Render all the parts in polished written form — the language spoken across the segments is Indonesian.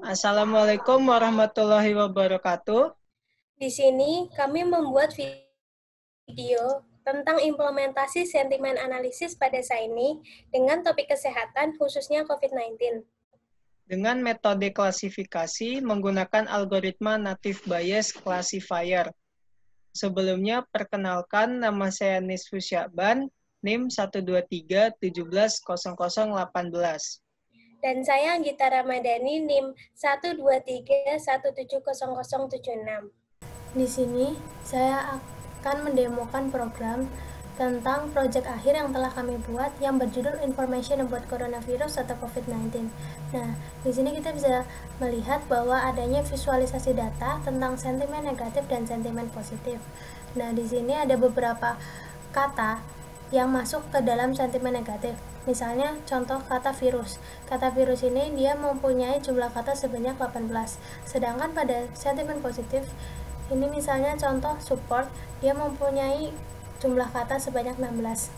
Assalamualaikum warahmatullahi wabarakatuh. Di sini kami membuat video tentang implementasi sentimen analisis pada Saini dengan topik kesehatan khususnya COVID-19. Dengan metode klasifikasi menggunakan algoritma native Bayes classifier. Sebelumnya, perkenalkan, nama saya Nisfu Syakban, NIM 123170018. Dan saya Anggita Ramadhani, NIM 123170076. Di sini saya akan mendemokan program tentang proyek akhir yang telah kami buat yang berjudul Information about Coronavirus atau COVID-19. Nah, di sini kita bisa melihat bahwa adanya visualisasi data tentang sentimen negatif dan sentimen positif. Nah, di sini ada beberapa kata yang masuk ke dalam sentimen negatif. Misalnya contoh kata virus. Kata virus ini dia mempunyai jumlah kata sebanyak 18. Sedangkan pada sentimen positif ini misalnya contoh support, dia mempunyai jumlah kata sebanyak 16.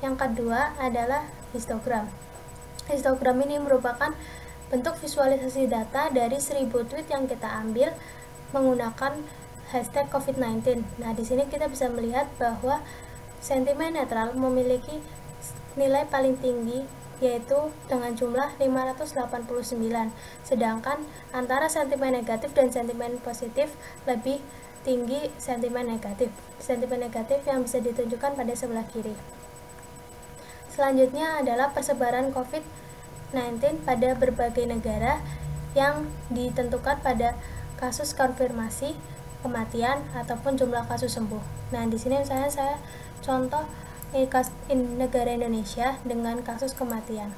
Yang kedua adalah histogram. Histogram ini merupakan bentuk visualisasi data dari 1000 tweet yang kita ambil menggunakan hashtag COVID-19. Nah, di sini kita bisa melihat bahwa sentimen netral memiliki nilai paling tinggi yaitu dengan jumlah 589, sedangkan antara sentimen negatif dan sentimen positif lebih tinggi sentimen negatif. Sentimen negatif yang bisa ditunjukkan pada sebelah kiri. Selanjutnya adalah persebaran COVID-19 pada berbagai negara yang ditentukan pada kasus konfirmasi, kematian, ataupun jumlah kasus sembuh. Nah, di sini misalnya saya contoh negara Indonesia dengan kasus kematian.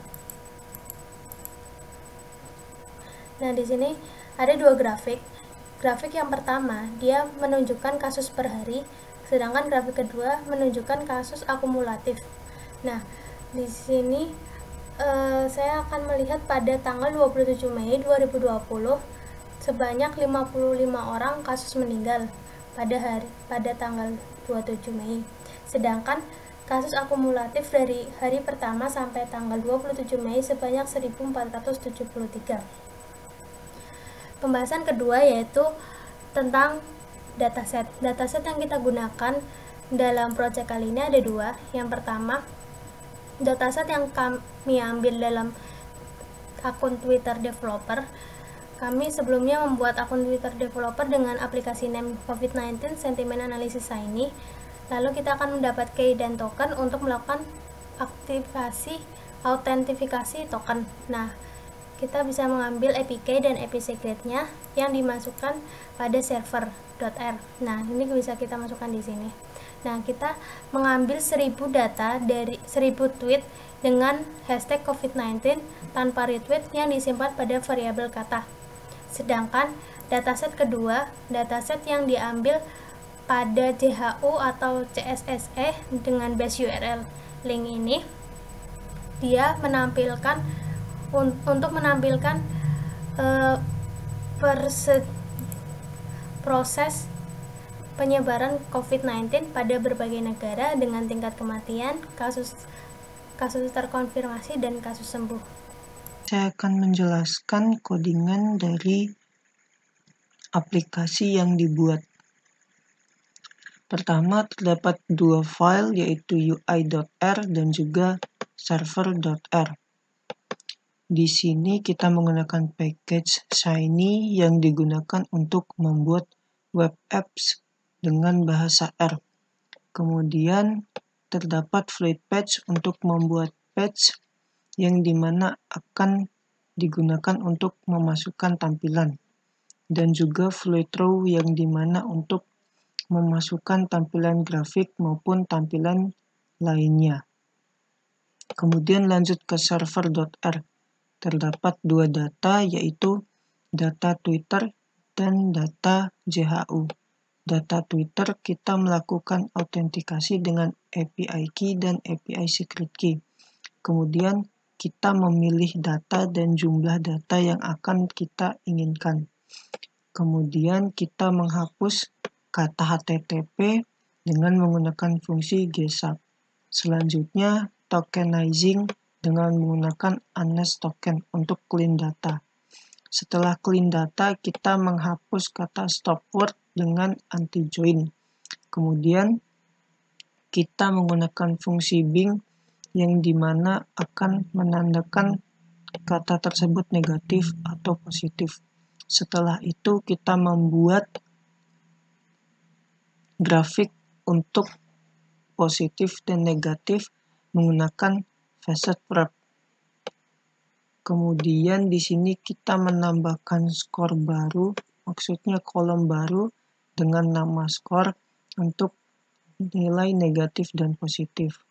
Nah, di sini ada dua grafik. Grafik yang pertama, dia menunjukkan kasus per hari, sedangkan grafik kedua menunjukkan kasus akumulatif. Nah, di sini saya akan melihat pada tanggal 27 Mei 2020 sebanyak 55 orang kasus meninggal pada tanggal 27 Mei. Sedangkan kasus akumulatif dari hari pertama sampai tanggal 27 Mei sebanyak 1473. Pembahasan kedua yaitu tentang dataset. Dataset yang kita gunakan dalam proyek kali ini ada dua. Yang pertama, dataset yang kami ambil dalam akun Twitter developer. Kami sebelumnya membuat akun Twitter developer dengan aplikasi name COVID-19 Sentiment Analysis Saini. Lalu kita akan mendapat key dan token untuk melakukan aktivasi autentifikasi token. Nah, kita bisa mengambil APK dan API secret-nya yang dimasukkan pada server.r. Nah, ini bisa kita masukkan di sini. Nah, kita mengambil 1000 data dari 1000 tweet dengan hashtag COVID-19 tanpa retweet yang disimpan pada variabel kata. Sedangkan dataset kedua, dataset yang diambil pada JHU atau CSSE dengan base URL link ini, dia menampilkan untuk menampilkan proses penyebaran COVID-19 pada berbagai negara dengan tingkat kematian, kasus terkonfirmasi, dan kasus sembuh. Saya akan menjelaskan codingan dari aplikasi yang dibuat. Pertama, terdapat dua file yaitu ui.r dan juga server.r. Di sini kita menggunakan package Shiny yang digunakan untuk membuat web apps dengan bahasa R. Kemudian terdapat fluid patch untuk membuat patch yang dimana akan digunakan untuk memasukkan tampilan, dan juga fluid row yang dimana untuk memasukkan tampilan grafik maupun tampilan lainnya. Kemudian lanjut ke server.r. Terdapat dua data yaitu data Twitter dan data JHU. Data Twitter kita melakukan autentikasi dengan API key dan API secret key. Kemudian kita memilih data dan jumlah data yang akan kita inginkan. Kemudian kita menghapus kata HTTP dengan menggunakan fungsi gsub. Selanjutnya tokenizing dengan menggunakan honest token untuk clean data. Setelah clean data, kita menghapus kata stop word dengan anti-join. Kemudian kita menggunakan fungsi Bing yang dimana akan menandakan kata tersebut negatif atau positif. Setelah itu kita membuat grafik untuk positif dan negatif menggunakan facet wrap. Kemudian di sini kita menambahkan skor baru, maksudnya kolom baru dengan nama skor untuk nilai negatif dan positif.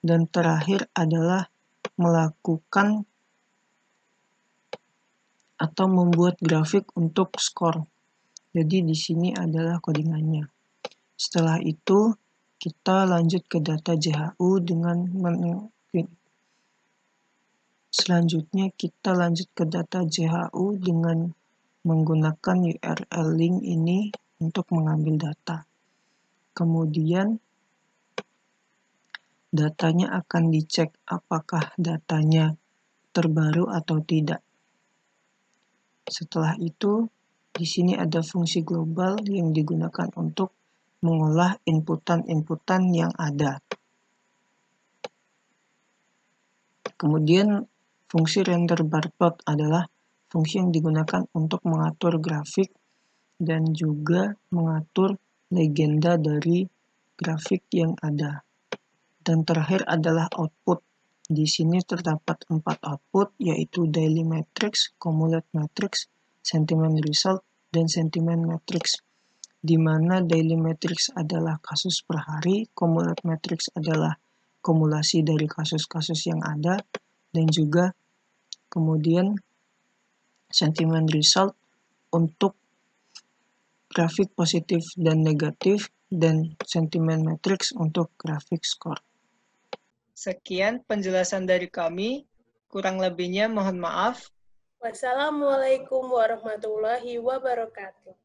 Dan terakhir adalah melakukan atau membuat grafik untuk skor. Jadi di sini adalah codingannya. Setelah itu kita lanjut ke data JHU dengan Selanjutnya kita lanjut ke data JHU dengan menggunakan URL link ini untuk mengambil data. Kemudian datanya akan dicek apakah datanya terbaru atau tidak. Setelah itu, di sini ada fungsi global yang digunakan untuk mengolah inputan-inputan yang ada. Kemudian fungsi render bar plot adalah fungsi yang digunakan untuk mengatur grafik dan juga mengatur legenda dari grafik yang ada. Dan terakhir adalah output. Di sini terdapat 4 output, yaitu daily matrix, cumulate matrix, sentiment result, dan sentiment matrix. Di mana daily matrix adalah kasus per hari, cumulate matrix adalah kumulasi dari kasus-kasus yang ada, dan juga kemudian sentiment result untuk grafik positif dan negatif, dan sentiment matrix untuk grafik skor. Sekian penjelasan dari kami, kurang lebihnya mohon maaf. Wassalamualaikum warahmatullahi wabarakatuh.